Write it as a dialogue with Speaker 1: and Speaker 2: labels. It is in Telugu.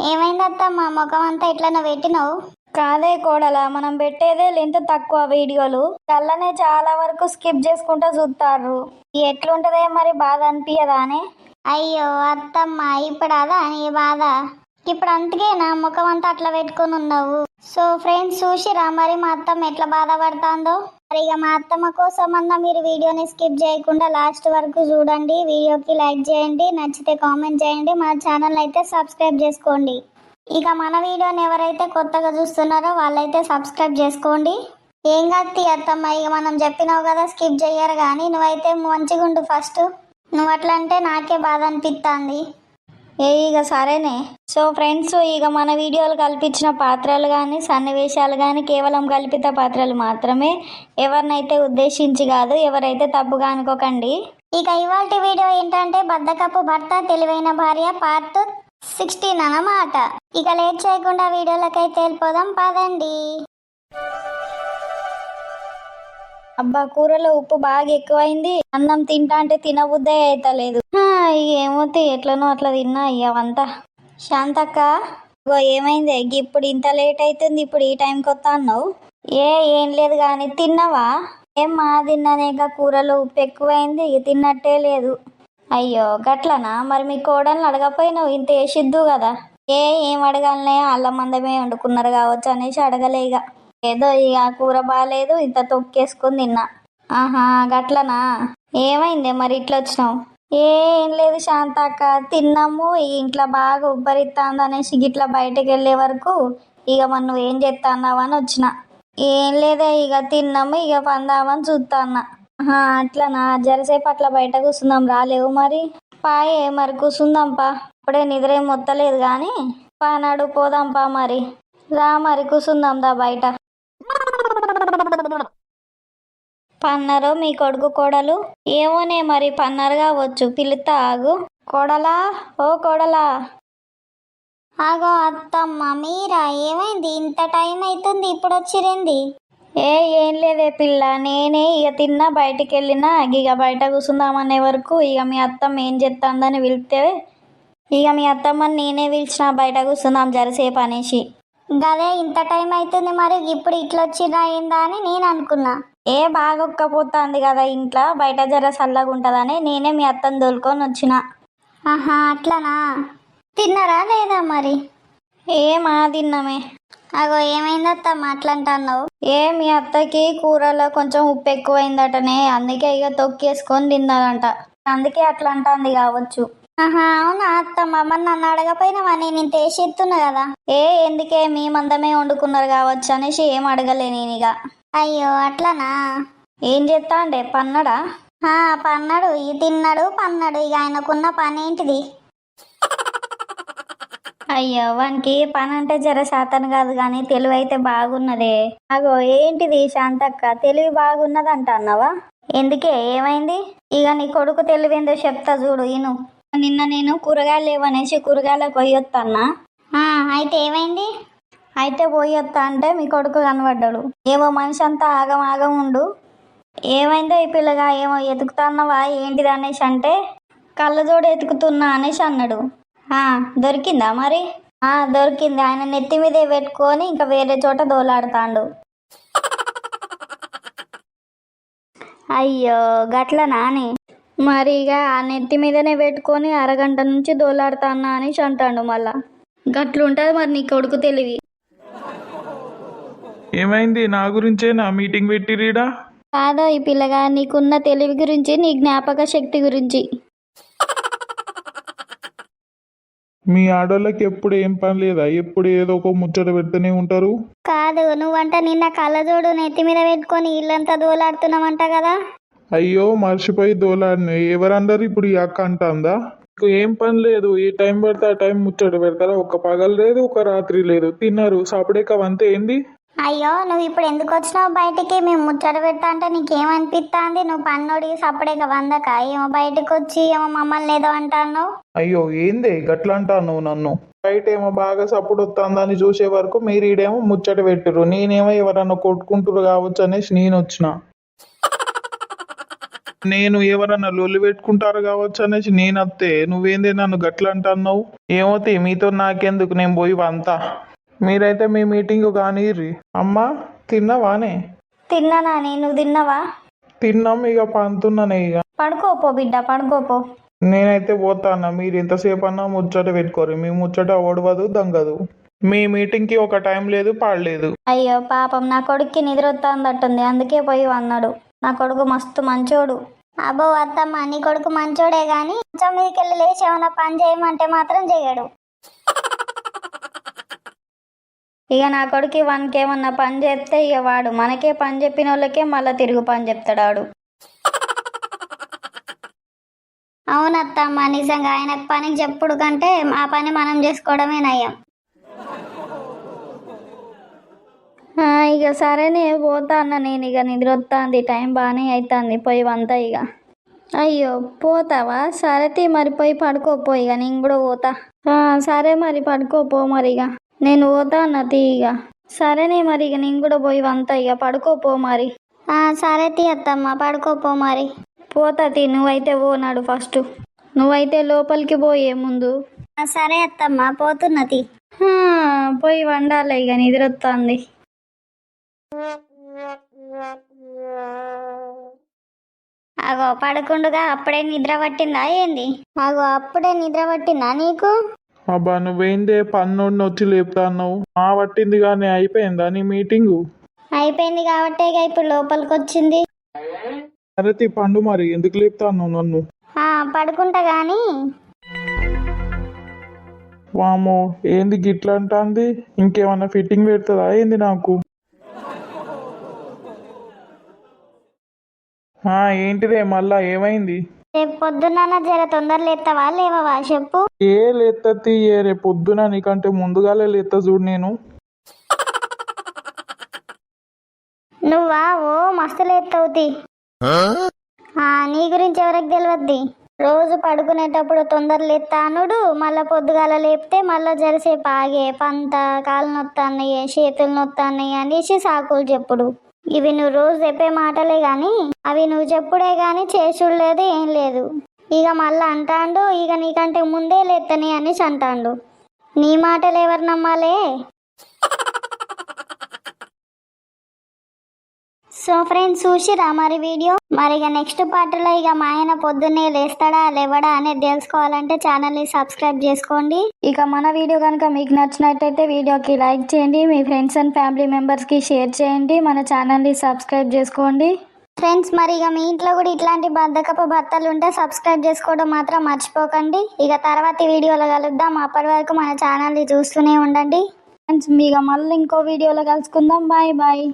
Speaker 1: ఏమైంది అత్తమ్మ ముఖం అంతా ఇట్లా పెట్టినావు?
Speaker 2: కాదే కోడలా, మనం పెట్టేదే లెంత్ తక్కువ వీడియోలు, కళ్ళనే చాలా వరకు స్కిప్ చేసుకుంటా చూస్తారు. ఎట్లుంటదే మరి, బాధ అనిపించదా అని?
Speaker 1: అయ్యో అత్తమ్మ, ఇప్పుడు అదా నీ బాధ? ఇప్పుడు అందుకే నా ముఖం అంతా అట్లా పెట్టుకుని ఉన్నావు. సో ఫ్రెండ్స్, చూసిరా మరి మా అత్తమ్మ ఎట్లా బాధపడుతుందో? మరి ఇక మా అత్తమ్మ కోసం అన్నా మీరు వీడియోని స్కిప్ చేయకుండా లాస్ట్ వరకు చూడండి. వీడియోకి లైక్ చేయండి, నచ్చితే కామెంట్ చేయండి, మా ఛానల్ అయితే సబ్స్క్రైబ్ చేసుకోండి. ఇక మన వీడియోని ఎవరైతే కొత్తగా చూస్తున్నారో వాళ్ళైతే సబ్స్క్రైబ్ చేసుకోండి. ఏం కాదు అత్తమ్మ, ఇక మనం చెప్పినావు కదా స్కిప్ చెయ్యరు, కానీ నువ్వైతే మంచిగా ఉండు ఫస్ట్. నువ్వు అట్లా అంటే నాకే బాధ అనిపిస్తుంది.
Speaker 2: ఇక సరేనే. సో ఫ్రెండ్స్, ఇక మన వీడియోలు కల్పించిన పాత్రలు కానీ సన్నివేశాలు కానీ కేవలం కల్పిత పాత్రలు మాత్రమే, ఎవరినైతే ఉద్దేశించి కాదు. ఎవరైతే తప్పుగా అనుకోకండి.
Speaker 1: ఇక ఇవాళ వీడియో ఏంటంటే బద్దకపు భర్త తెలివైన భార్య పార్ట్ 16 అన్నమాట. ఇక లేట్ చేయకుండా వీడియోలకైతే వెళ్ళిపోదాం పదండి.
Speaker 2: అబ్బా, కూరలో ఉప్పు బాగా ఎక్కువైంది. అన్నం తింటా అంటే తినబుద్దే అయితలేదు. ఏమవుతుంది, ఎట్లనో అట్లా తిన్నా అయ్యవంతా. శాంతక్క, ఏమైంది ఇప్పుడు ఇంత లేట్ అవుతుంది? ఇప్పుడు ఈ టైంకి వస్తా అన్నావు? ఏం లేదు కానీ తిన్నావా? ఏమ్మా తిన్నానేక, కూరలో ఉప్పు ఎక్కువైంది, తిన్నట్టే లేదు. అయ్యో గట్లనా? మరి మీ కోడల్ని అడగపోయినావు, ఇంత వేసిద్దు కదా. ఏం అడగాలనే, అల్ల మందమే వండుకున్నారు కావచ్చు అనేసి అడగలే. ఇక ఏదో ఇక కూర బాగాలేదు, ఇంత తొక్కేసుకొని తిన్నా. ఆహా గట్లనా? ఏమైందే మరి ఇట్లా వచ్చినావు? ఏం లేదు శాంతక్క, తిన్నాము ఇంట్లో బాగా ఉబ్బరిస్తుంది అనేసి గిట్లా బయటకు వెళ్ళే వరకు ఇక మరి నువ్వు ఏం చేస్తా అన్నావని వచ్చిన. ఏం లేదే, ఇక తిన్నాము ఇక పందామని చూస్తా అన్నా. అట్లనా? జరసేపు అట్లా బయట కూర్చుందాం, రాలేవు మరి? పాయే మరి కూర్చుందాంపా, ఇప్పుడే నిద్రేం మొత్తలేదు కానీ పానాడు పోదాంపా మరి. రా మరి కూర్చుందాం దా బయట. పన్నరో మీ కొడుకు కోడలు? ఏమోనే మరి, పన్నరు కావచ్చు. పిలుస్తా ఆగు. కోడలా, ఓ కోడలా.
Speaker 1: ఆగో అత్తమ్మ, మీరా? ఏమైంది ఇంత టైం అవుతుంది, ఇప్పుడు వచ్చిరేంది?
Speaker 2: ఏం లేదే పిల్ల, నేనే ఇక తిన్నా బయటికి వెళ్ళినా, ఇక బయట కూర్చుందామనే వరకు ఇక మీ అత్తమ్మ ఏం చెప్తాందని పిలిస్తే ఇక మీ అత్తమ్మని నేనే పిలిచిన బయట కూర్చుందాం జరసేపు అనేసి.
Speaker 1: గదే ఇంత టైం అవుతుంది మరి, ఇప్పుడు ఇట్లా వచ్చిరా ఏందా అని నేను అనుకున్నా.
Speaker 2: బాగా ఉక్కపోతుంది కదా ఇంట్లో, బయట జర చల్లగా ఉంటుందని నేనే మీ అత్తని తోలుకొని వచ్చిన.
Speaker 1: ఆహా అట్లనా? తిన్నారా లేదా మరి?
Speaker 2: తిన్నామే.
Speaker 1: అగో ఏమైంది అత్తమ్మ అట్లా అంటున్నావు?
Speaker 2: మీ అత్తకి కూరలో కొంచెం ఉప్పు ఎక్కువైందటనే, అందుకే ఇక తొక్కేసుకొని తిన్నారంట, అందుకే అట్లా అంటుంది కావచ్చు.
Speaker 1: ఆహా అవునా అత్తమ్మ, మరి నన్ను అడగపోయినావా? నేను ఇంత వేసిస్తున్నా కదా.
Speaker 2: ఎందుకే, మీ మందమే వండుకున్నారు కావచ్చు అనేసి ఏం అడగలే నేను ఇక.
Speaker 1: అయ్యో అట్లనా?
Speaker 2: ఏం చేస్తా అంటే పన్నడా?
Speaker 1: పన్నాడు, ఇక తిన్నాడు పన్నాడు, ఇక ఆయనకున్న పని ఏంటిది?
Speaker 2: అయ్యో, వానికి పని అంటే జర శాతం కాదు కానీ తెలివి అయితే బాగున్నదే. అగో ఏంటిది శాంతక్క, తెలివి బాగున్నదంట అన్నావా? ఎందుకే, ఏమైంది? ఇక నీ కొడుకు తెలివిందో చెప్తా చూడు ఇను. నిన్న నేను కూరగాయలు లేవనేసి కూరగాయలకు పోయొత్తన్నా.
Speaker 1: అయితే ఏమైంది?
Speaker 2: అయితే పోయొత్తా అంటే మీ కొడుకు కనబడ్డాడు. ఏమో మనిషి అంతా ఆగం ఆగం ఉండు. ఏమైందో ఈ పిల్లగా, ఏమో ఎతుకుతున్నావా ఏంటిది అనేసి అంటే కళ్ళజోడు ఎతుకుతున్నా అనేసి అన్నాడు. దొరికిందా మరి? దొరికింది. ఆయన నెత్తి మీదే పెట్టుకొని ఇంకా వేరే చోట దోలాడుతాండు. అయ్యో గట్లనా అని? మరి ఇక ఆ నెత్తి మీదనే పెట్టుకొని అరగంట నుంచి దోలాడుతానా అనేసి అంటాడు. మళ్ళా గట్లుంటది మరి నీ కొడుకు తెలివి.
Speaker 3: ఏమైంది? నా గురించే నా మీటింగ్ పెట్టిరీడా?
Speaker 2: కాదో ఈ పిల్లగా, నీకున్న తెలివి గురించి, నీ జ్ఞాపక శక్తి గురించి.
Speaker 3: మీ ఆడోళ్ళకి ఎప్పుడు ఏం పని లేదా? ఎప్పుడు ఏదో ఒక ముచ్చట పెడుతూనే ఉంటారు.
Speaker 1: కాదు, నువ్వంట నిన్న కళ్ళజోడు నెత్తి మీద పెట్టుకొని ఇల్లంతా దోలాడుతున్నావంట కదా.
Speaker 3: అయ్యో మర్చిపోయి దోలాడిన. ఎవరందరు ఇప్పుడు ఈ అక్క అంటుందా? మీకు ఏం పని లేదు, ఏ టైం పడితే ఆ టైం ముచ్చట పెడతారా? ఒక పగలు లేదు, ఒక రాత్రి లేదు, తిన్నారు సాపడేక వంతే ఏంది?
Speaker 1: అయ్యో నువ్వు ఇప్పుడు ఎందుకు వచ్చినావు బయటికి? మేము ముచ్చట పెడతా అంటే నీకేమనిపిస్తుంది? నువ్వు పన్నోడికి సపడేక వందక ఏమో బయటకు వచ్చి ఏమో మమ్మల్ని ఏదో అంటాను.
Speaker 3: అయ్యో ఏందే గట్లా అంటాను నన్ను? బయట ఏమో బాగా సప్పుడు వస్తుందని చూసే వరకు మీరు ఈడేమో ముచ్చట పెట్టురు, నేనేమో ఎవరన్నా కొట్టుకుంటారు కావచ్చు అనేసి నేను వచ్చిన. నేను ఎవరన్నా లొల్లి పెట్టుకుంటారు కావచ్చు అనేసి నేను అత్తే నువ్వేందే నన్ను గట్ల అంటున్నావు? ఏమోతే మీతో నాకెందుకు, నేను పోయి వంతా. మీరైతే మీ మీటింగ్ కానీర్రి. అమ్మా తిన్నావానే?
Speaker 2: తిన్నా నాని, నువ్వు తిన్నావా?
Speaker 3: తిన్నాం, ఇక పంతున్నానే. ఇక
Speaker 2: పడుకోపో బిడ్డ, పడుకోపో.
Speaker 3: నేనైతే పోతానా. మీరు ఎంతసేపు అన్నా ముచ్చట పెట్టుకోరు. మీ ముచ్చట ఓడవదు దంగదు. మీ మీటింగ్కి ఒక టైం లేదు పాడలేదు.
Speaker 2: అయ్యో పాపం, నా కొడుక్కి నిద్ర వస్తుందట్టుంది, అందుకే పోయి అన్నాడు. నా కొడుకు మస్తు మంచోడు.
Speaker 1: అబ్బో అత్తమ్మ, నీ కొడుకు మంచోడే గాని కొంచెం మీదకి వెళ్ళి లేచి ఏమైనా పని చేయమంటే మాత్రం చేయడు.
Speaker 2: ఇక నా కొడుకు వానికి ఏమన్నా పని చెప్తే ఇక వాడు మనకే పని చెప్పిన వాళ్ళకే మళ్ళీ తిరుగు పని చెప్తాడు.
Speaker 1: అవునత్తమ్మ, నిజంగా ఆయనకు పని చెప్పుడు కంటే ఆ పని మనం చేసుకోవడమే నయం.
Speaker 2: ఇక సరేనే పోతా అన్న, నేను ఇక నిద్ర వస్తుంది, టైం బాగానే అవుతుంది, పోయి వంతా ఇక. అయ్యో పోతావా? సరే మరి పోయి పడుకోపో, ఇక నేను కూడా పోతా. సరే మరి పడుకోపో మరి, ఇక నేను పోతా అన్న ఇక. సరేనే మరి, ఇక నేను కూడా పోయి వంతా, ఇక పడుకోపో మరి.
Speaker 1: సరే అత్తమ్మ, పడుకోపో మరి.
Speaker 2: పోతా నువ్వైతే పోనాడు ఫస్ట్, నువ్వైతే లోపలికి పోయే ముందు.
Speaker 1: సరే అత్తమ్మ, పోతున్నది.
Speaker 2: పోయి వండాలి, ఇక నిద్ర వస్తుంది.
Speaker 1: అగో పడుకుండుగా అప్పుడే నిద్ర పట్టిందా ఏంది? అగో అప్పుడే నిద్ర పట్టిందా నీకు?
Speaker 3: అబ్బా నువ్వేందే పన్నోడిని వచ్చి లేపుతా అన్నావు? పట్టింది కానీ అయిపోయిందా నీ మీటింగు?
Speaker 1: అయిపోయింది కాబట్టే ఇప్పుడు లోపలికి వచ్చింది.
Speaker 3: సరే పండు మరి, ఎందుకు లేపుతా అన్నావు నన్ను?
Speaker 1: పడుకుంటా గాని.
Speaker 3: వామో ఏంది గిట్లా అంటాంది? ఇంకేమన్నా ఫిట్టింగ్ పెడుతుందా ఏంది నాకు? ఏంటిదే మళ్ళా ఏమైంది?
Speaker 1: రేపు పొద్దున్న జర తొందర లేస్తావా లేవవా చెప్పు.
Speaker 3: లేత్తీ రేపు పొద్దున నీకంటే ముందుగాలే లేత్తా చూడు నేను.
Speaker 1: నువ్వా? ఓ మస్తు లేత్తవుతి. నీ గురించి ఎవరికి తెలియద్ది. రోజు పడుకునేటప్పుడు తొందర లేస్తానుడు, మళ్ళా పొద్దుగాల లేపితే మళ్ళా జరసేపు ఆగే పంత, కాళ్ళు నొత్తాన్నాయి, చేతులు నొత్తాన్నాయి అనేసి సాకులు చెప్పుడు. ఇవి నువ్వు రోజు చెప్పే మాటలే గాని అవి నువ్వు చెప్పుడే గాని చేసుడు లేదు, ఏం లేదు. ఇక మళ్ళా అంటాండు ఇక నీకంటే ముందే లేత్తని అనేసి అంటాండు. నీ మాటలు ఎవరు నమ్మాలే? సో ఫ్రెండ్స్, చూసిరా మరి వీడియో? మరి ఇక నెక్స్ట్ పార్ట్లో ఇక మా ఆయన పొద్దున్నే లేస్తాడా లేవడా అనేది తెలుసుకోవాలంటే ఛానల్ని సబ్స్క్రైబ్ చేసుకోండి.
Speaker 2: ఇక మన వీడియో కనుక మీకు నచ్చినట్టయితే వీడియోకి లైక్ చేయండి, మీ ఫ్రెండ్స్ అండ్ ఫ్యామిలీ మెంబర్స్కి షేర్ చేయండి, మన ఛానల్ని సబ్స్క్రైబ్ చేసుకోండి.
Speaker 1: ఫ్రెండ్స్ మరి ఇక మీ ఇంట్లో కూడా ఇట్లాంటి బద్ధకపు భర్తలు ఉంటే సబ్స్క్రైబ్ చేసుకోవడం మాత్రం మర్చిపోకండి. ఇక తర్వాతి వీడియోలో కలుద్దాం. అప్పటి వరకు మన ఛానల్ని చూస్తూనే ఉండండి.
Speaker 2: ఫ్రెండ్స్ ఇక మళ్ళీ ఇంకో వీడియోలో కలుసుకుందాం. Bye bye.